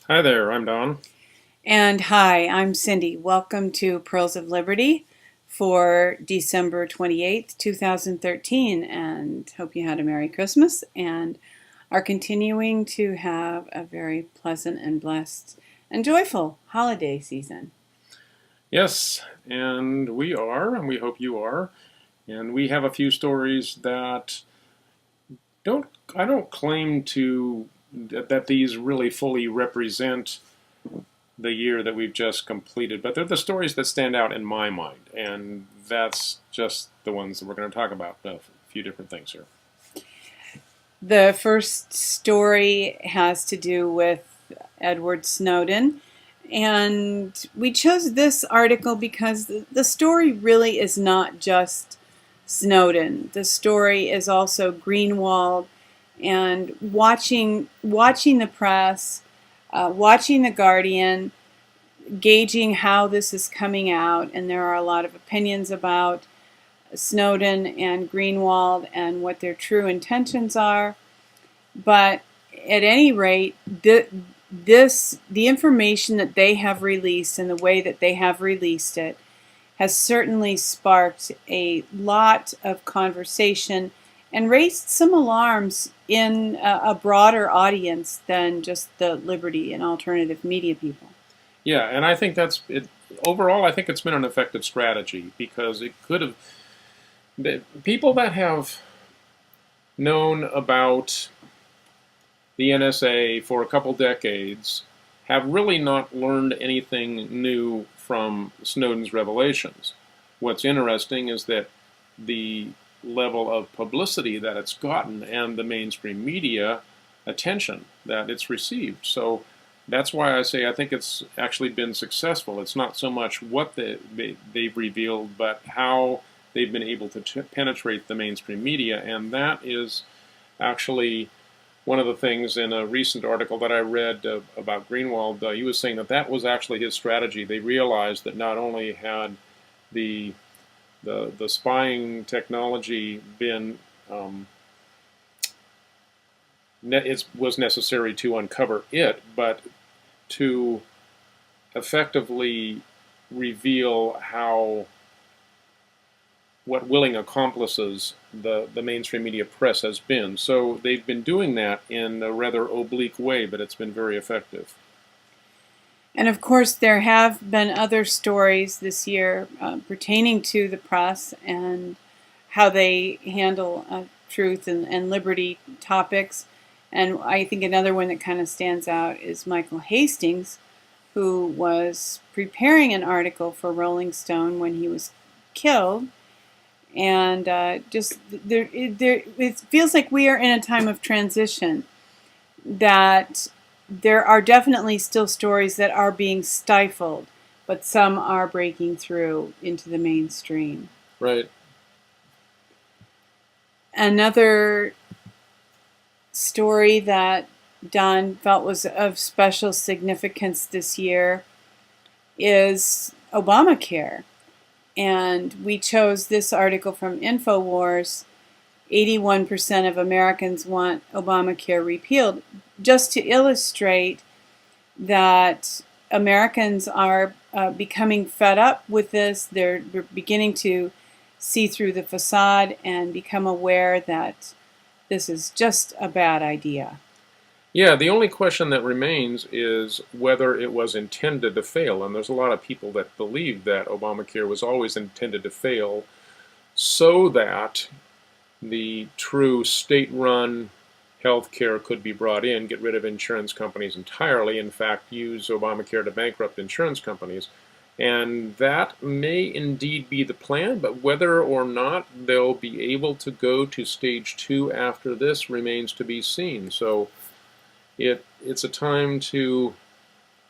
Hi there, I'm Don. And hi, I'm Cindy. Welcome to Pearls of Liberty for December 28th, 2013. And hope you had a Merry Christmas and are continuing to have a very pleasant and blessed and joyful holiday season. Yes, and we hope you are. And we have a few stories that don't, I don't claim that these really fully represent the year that we've just completed, but they're the stories that stand out in my mind. And that's just the ones that we're going to talk about, a few different things here. The first story has to do with Edward Snowden. And we chose this article because the story really is not just Snowden. The story is also Greenwald and watching the press, watching the Guardian, gauging how this is coming out, and there are a lot of opinions about Snowden and Greenwald and what their true intentions are. But at any rate, the information that they have released and the way that they have released it has certainly sparked a lot of conversation and raised some alarms in a broader audience than just the liberty and alternative media people. Yeah, and I think that's it. Overall, I think it's been an effective strategy because it could have. The people that have known about the NSA for a couple decades have really not learned anything new from Snowden's revelations. What's interesting is that the level of publicity that it's gotten and the mainstream media attention that it's received. So that's why I say I think it's actually been successful. It's not so much what they've revealed, but how they've been able to penetrate the mainstream media, and that is actually one of the things in a recent article that I read about Greenwald. He was saying that that was actually his strategy. They realized that not only had the the spying technology been it was necessary to uncover it, but to effectively reveal how what willing accomplices the mainstream media press has been. So they've been doing that in a rather oblique way, but it's been very effective. And of course, there have been other stories this year pertaining to the press and how they handle truth and liberty topics. And I think another one that kind of stands out is Michael Hastings, who was preparing an article for Rolling Stone when he was killed. And it feels like we are in a time of transition, that there are definitely still stories that are being stifled, but some are breaking through into the mainstream. Right. Another story that Don felt was of special significance this year is Obamacare. And we chose this article from InfoWars. 81% of Americans want Obamacare repealed, just to illustrate that Americans are becoming fed up with this. They're beginning to see through the facade and become aware that this is just a bad idea. Yeah, the only question that remains is whether it was intended to fail. And there's a lot of people that believe that Obamacare was always intended to fail so that the true state-run health care could be brought in, get rid of insurance companies entirely, in fact, use Obamacare to bankrupt insurance companies. And that may indeed be the plan, but whether or not they'll be able to go to stage two after this remains to be seen. So it's a time to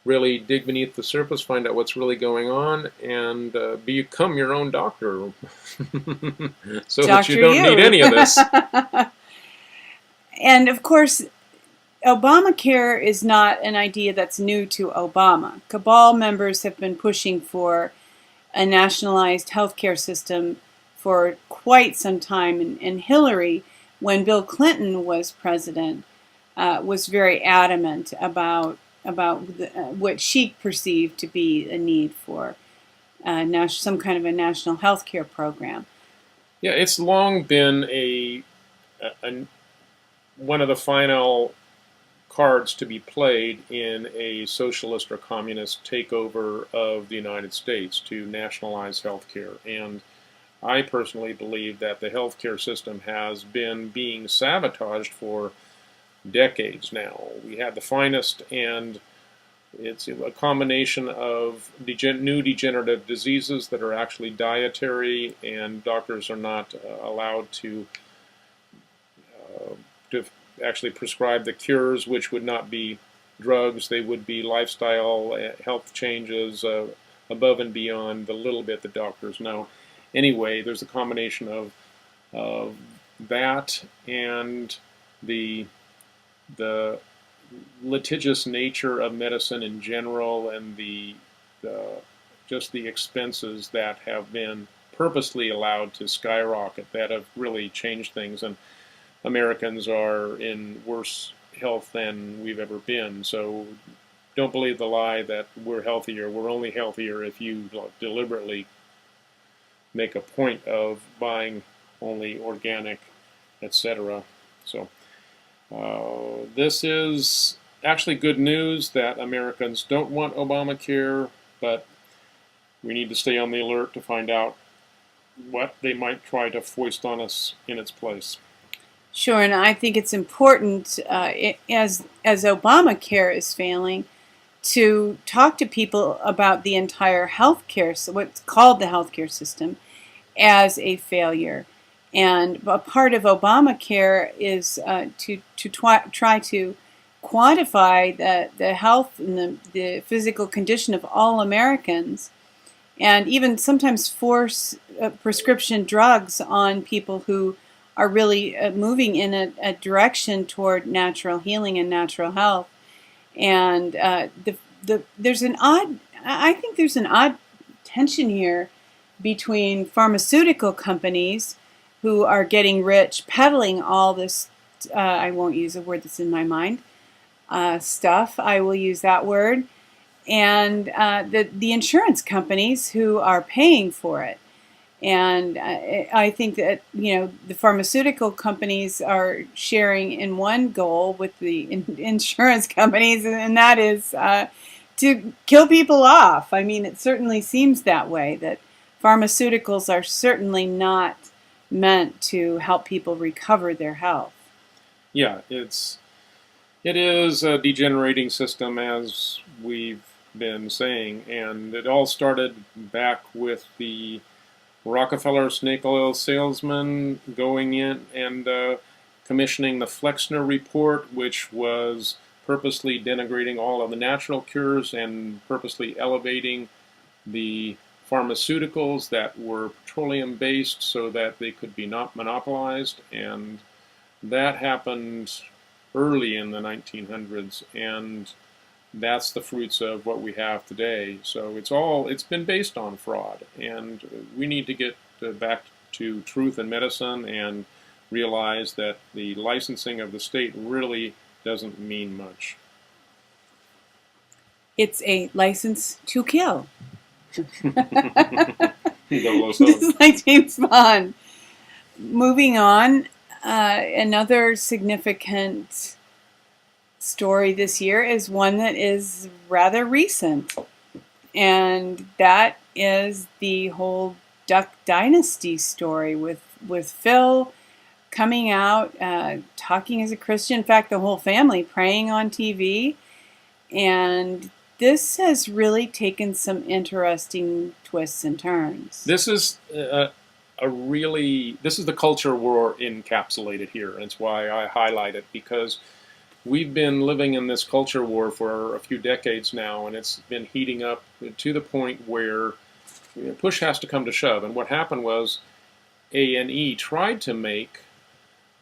really dig beneath the surface, find out what's really going on, and become your own doctor so that you Dr. don't need any of this. And of course, Obamacare is not an idea that's new to Obama. Cabal members have been pushing for a nationalized healthcare system for quite some time. And Hillary, when Bill Clinton was president, was very adamant about about what she perceived to be a need for some kind of a national health care program. Yeah, it's long been one of the final cards to be played in a socialist or communist takeover of the United States to nationalize healthcare. And I personally believe that the healthcare system has been being sabotaged for decades now. We had the finest, and it's a combination of new degenerative diseases that are actually dietary, and doctors are not allowed to actually prescribe the cures, which would not be drugs. They would be lifestyle health changes above and beyond the little bit the doctors know. Anyway, there's a combination of that and the litigious nature of medicine in general, and just the expenses that have been purposely allowed to skyrocket that have really changed things. And Americans are in worse health than we've ever been. So don't believe the lie that we're healthier. We're only healthier if you deliberately make a point of buying only organic, etc. So this is actually good news that Americans don't want Obamacare, but we need to stay on the alert to find out what they might try to foist on us in its place. Sure, and I think it's important, as Obamacare is failing, to talk to people about the entire healthcare, so what's called the healthcare system, as a failure. And a part of Obamacare is to try to quantify the health and the physical condition of all Americans, and even sometimes force prescription drugs on people who are really moving in a direction toward natural healing and natural health. And I think there's an odd tension here between pharmaceutical companies who are getting rich peddling all this, I won't use a word that's in my mind, stuff, I will use that word, and the insurance companies who are paying for it. And I think that, the pharmaceutical companies are sharing in one goal with the insurance companies, and that is to kill people off. I mean, it certainly seems that way, that pharmaceuticals are certainly not meant to help people recover their health. Yeah, it is a degenerating system, as we've been saying, and it all started back with the Rockefeller snake oil salesman going in and commissioning the Flexner Report, which was purposely denigrating all of the natural cures and purposely elevating the pharmaceuticals that were petroleum-based so that they could be not monopolized. And that happened early in the 1900s, and that's the fruits of what we have today. So it's been based on fraud, and we need to get back to truth in medicine and realize that the licensing of the state really doesn't mean much. It's a license to kill. 007. Just like James Bond. Moving on, another significant story this year is one that is rather recent, and that is the whole Duck Dynasty story with Phil coming out, talking as a Christian. In fact, the whole family praying on TV, and this has really taken some interesting twists and turns. This is this is the culture war encapsulated here, and it's why I highlight it, because we've been living in this culture war for a few decades now, and it's been heating up to the point where push has to come to shove. And what happened was A&E tried to make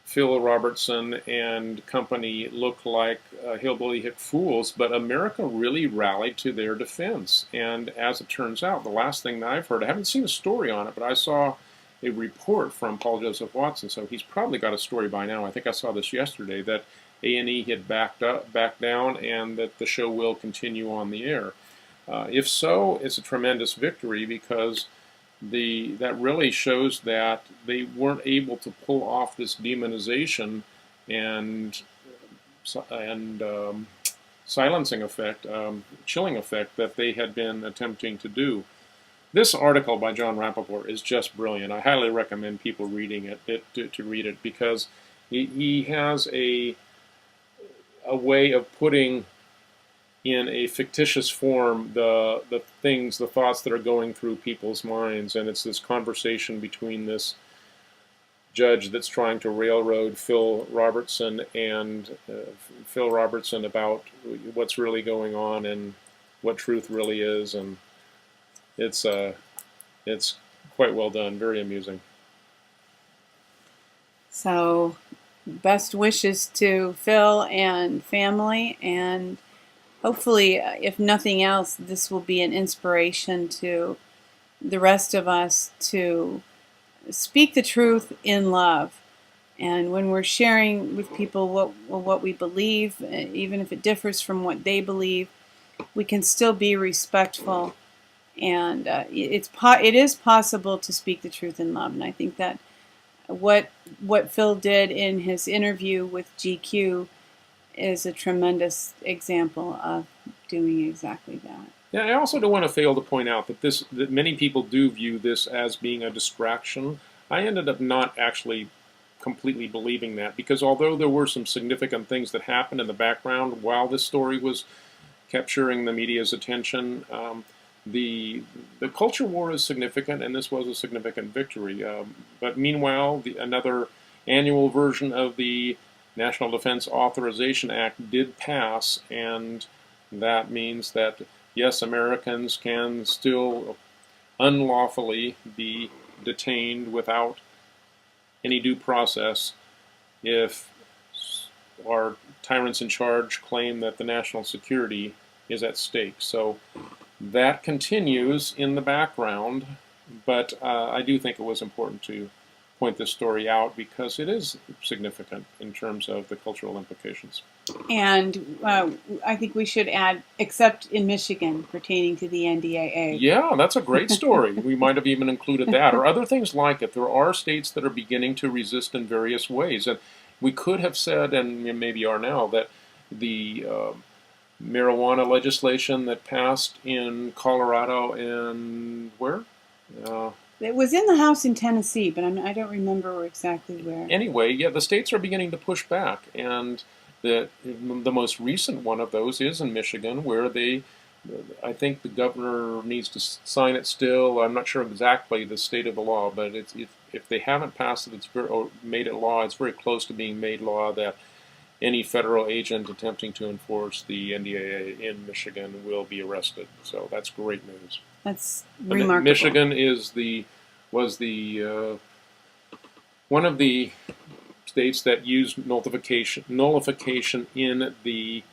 Phil Robertson and company look like hillbilly hick fools, but America really rallied to their defense. And as it turns out, the last thing that I've heard, I haven't seen a story on it, but I saw a report from Paul Joseph Watson, so he's probably got a story by now. I think I saw this yesterday, that A&E had backed down, and that the show will continue on the air. If so, it's a tremendous victory because that really shows that they weren't able to pull off this demonization and silencing effect, chilling effect that they had been attempting to do. This article by John Rappaport is just brilliant. I highly recommend people reading to read it because he has a way of putting in a fictitious form the thoughts that are going through people's minds, and it's this conversation between this judge that's trying to railroad Phil Robertson about what's really going on and what truth really is, and it's quite well done, very amusing. So, best wishes to Phil and family, and hopefully, if nothing else, this will be an inspiration to the rest of us to speak the truth in love. And when we're sharing with people what we believe, even if it differs from what they believe, we can still be respectful. And it is possible to speak the truth in love. And I think that what Phil did in his interview with GQ is a tremendous example of doing exactly that. Yeah, I also don't want to fail to point out that many people do view this as being a distraction. I ended up not actually completely believing that, because although there were some significant things that happened in the background while this story was capturing the media's attention, the culture war is significant, and this was a significant victory. But meanwhile, another annual version of the National Defense Authorization Act did pass, and that means that, yes, Americans can still unlawfully be detained without any due process if our tyrants in charge claim that the national security is at stake. So that continues in the background, but I do think it was important to point this story out because it is significant in terms of the cultural implications. And I think we should add, except in Michigan, pertaining to the NDAA. Yeah, that's a great story. We might have even included that, or other things like it. There are states that are beginning to resist in various ways. And we could have said, and maybe are now, that the marijuana legislation that passed in Colorado and where? It was in the House in Tennessee, but I don't remember exactly where. Anyway, yeah, the states are beginning to push back, and the most recent one of those is in Michigan, where I think the governor needs to sign it still. I'm not sure exactly the state of the law, but if they haven't passed it, or made it law, it's very close to being made law that any federal agent attempting to enforce the NDAA in Michigan will be arrested. So that's great news. That's remarkable. Michigan was one of the states that used nullification in the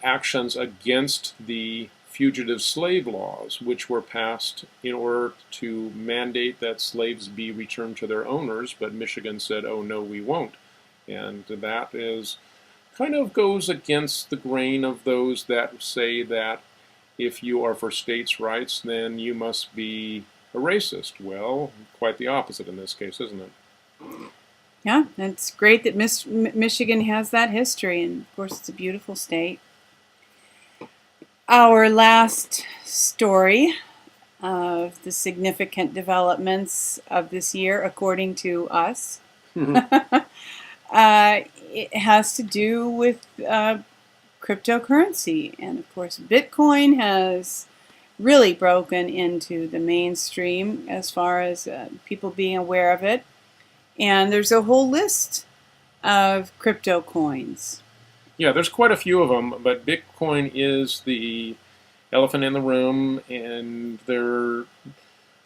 actions against the fugitive slave laws, which were passed in order to mandate that slaves be returned to their owners, but Michigan said, oh no, we won't. And that kind of goes against the grain of those that say that if you are for states' rights, then you must be a racist. Well, quite the opposite in this case, isn't it? Yeah, it's great that Michigan has that history, and of course it's a beautiful state. Our last story of the significant developments of this year, according to us, it has to do with cryptocurrency. And of course, Bitcoin has really broken into the mainstream as far as people being aware of it. And there's a whole list of crypto coins. Yeah, there's quite a few of them, but Bitcoin is the elephant in the room, and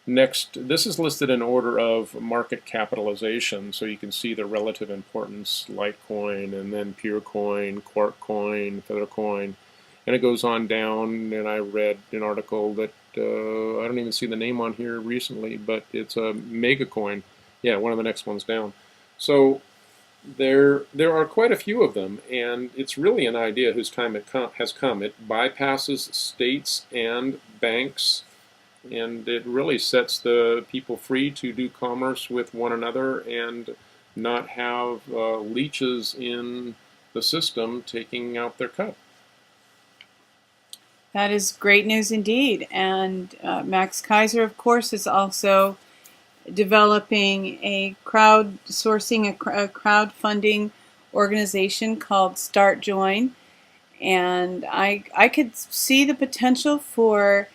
this is listed in order of market capitalization, so you can see the relative importance: Litecoin, and then Purecoin, Quarkcoin, Feathercoin, and it goes on down. And I read an article that I don't even see the name on here recently, but it's a Megacoin. Yeah, one of the next ones down. So There are quite a few of them, and it's really an idea whose time has come. It bypasses states and banks, and it really sets the people free to do commerce with one another and not have leeches in the system taking out their cut. That is great news indeed. And Max Kaiser, of course, is also developing a crowdsourcing, a crowdfunding organization called Start Join. And I could see the potential for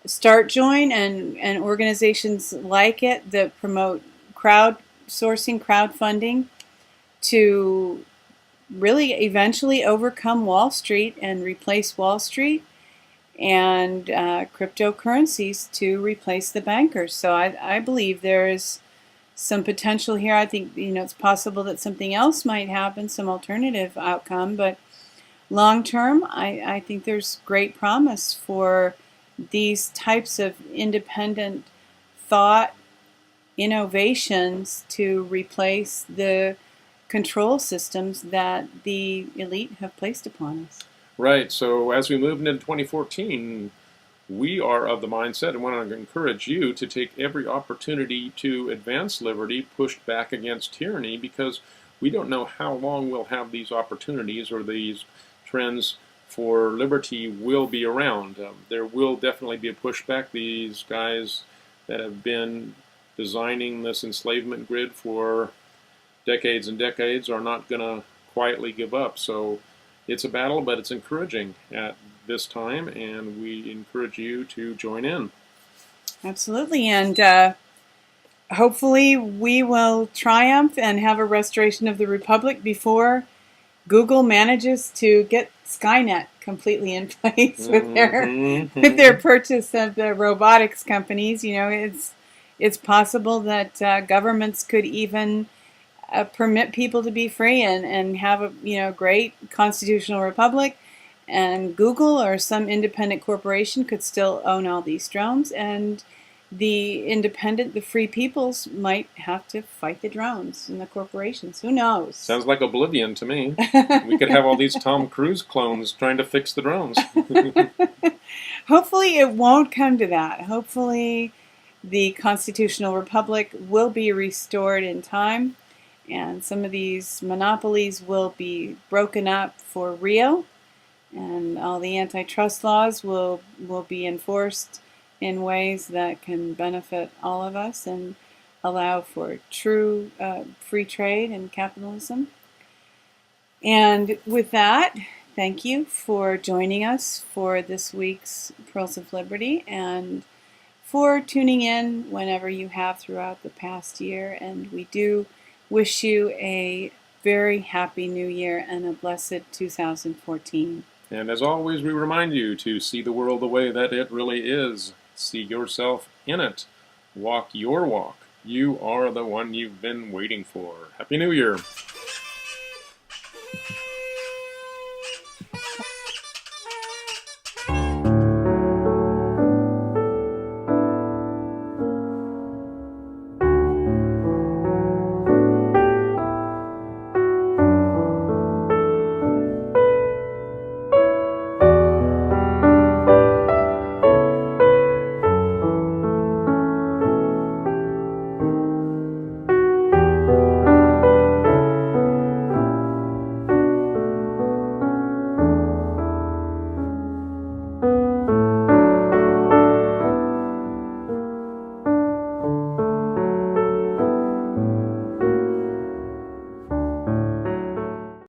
Start Join and organizations like it that promote crowdsourcing, crowdfunding to really eventually overcome Wall Street and replace Wall Street, and cryptocurrencies to replace the bankers. So I believe there is some potential here. I think it's possible that something else might happen, some alternative outcome, but long term, I think there's great promise for these types of independent thought innovations to replace the control systems that the elite have placed upon us. Right. So as we move into 2014, we are of the mindset and want to encourage you to take every opportunity to advance liberty, push back against tyranny, because we don't know how long we'll have these opportunities or these trends for liberty will be around. There will definitely be a pushback. These guys that have been designing this enslavement grid for decades and decades are not going to quietly give up. So it's a battle, but it's encouraging at this time, and we encourage you to join in. Absolutely, and hopefully we will triumph and have a restoration of the Republic before Google manages to get Skynet completely in place with their purchase of the robotics companies. It's possible that governments could even permit people to be free and have a great constitutional republic, and Google or some independent corporation could still own all these drones, and the free peoples might have to fight the drones and the corporations. Who knows? Sounds like Oblivion to me. We could have all these Tom Cruise clones trying to fix the drones. Hopefully it won't come to that. Hopefully the constitutional republic will be restored in time, and some of these monopolies will be broken up for real, and all the antitrust laws will be enforced in ways that can benefit all of us and allow for true free trade and capitalism. And with that, thank you for joining us for this week's Pearls of Liberty, and for tuning in whenever you have throughout the past year. And we do wish you a very happy new year and a blessed 2014. And as always, we remind you to see the world the way that it really is. See yourself in it. Walk your walk. You are the one you've been waiting for. Happy New Year.